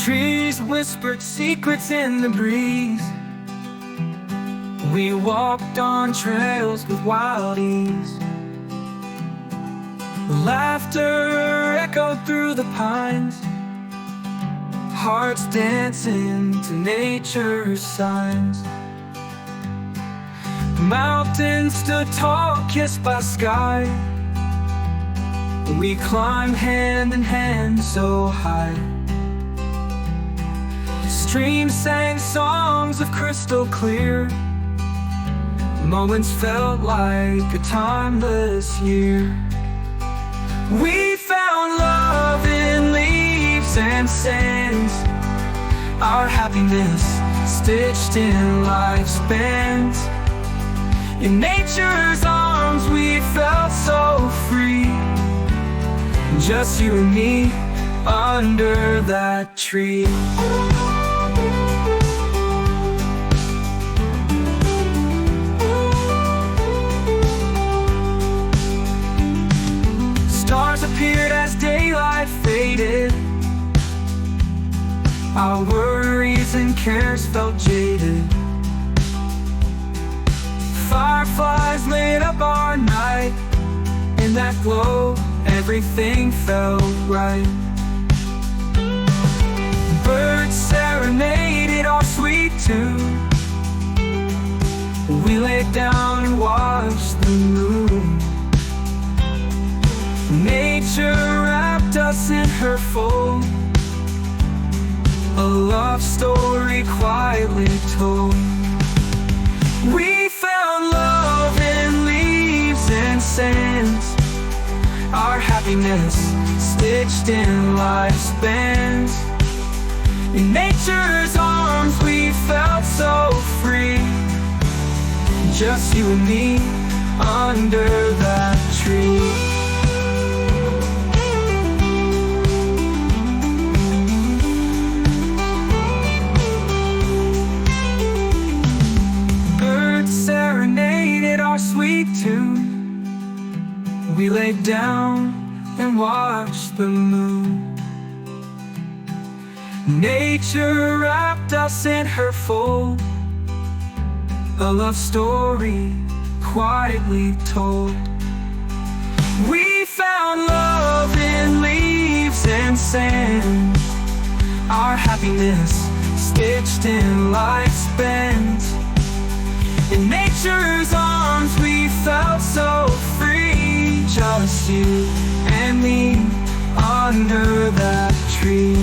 Trees whispered secrets in the breeze. We walked on trails with wild ease. Laughter echoed through the pines, hearts dancing to nature's signs. Mountains stood tall, kissed by sky. We climbed hand in hand so high. Streams sang songs of crystal clear. Moments felt like a timeless year. We found love in leaves and sands, our happiness stitched in life's bands. In nature's arms we felt so free, just you and me under that tree. Stars appeared as daylight faded. Our worries and cares felt jaded. Fireflies lit up our night. In that glow, everything felt right. Birds serenaded our sweet tune. We laid down and watched the moon. Nature wrapped us in her fold, a love story quietly told. We found love in leaves and sands, our happiness stitched in life's bands. In nature's arms we felt so free, just you and me under that tree. Serenaded our sweet tune. We laid down and watched the moon. Nature wrapped us in her fold, a love story quietly told. We found love in leaves and sand, our happiness stitched in life's bands. In nature's arms we felt so free, just you and me under that tree.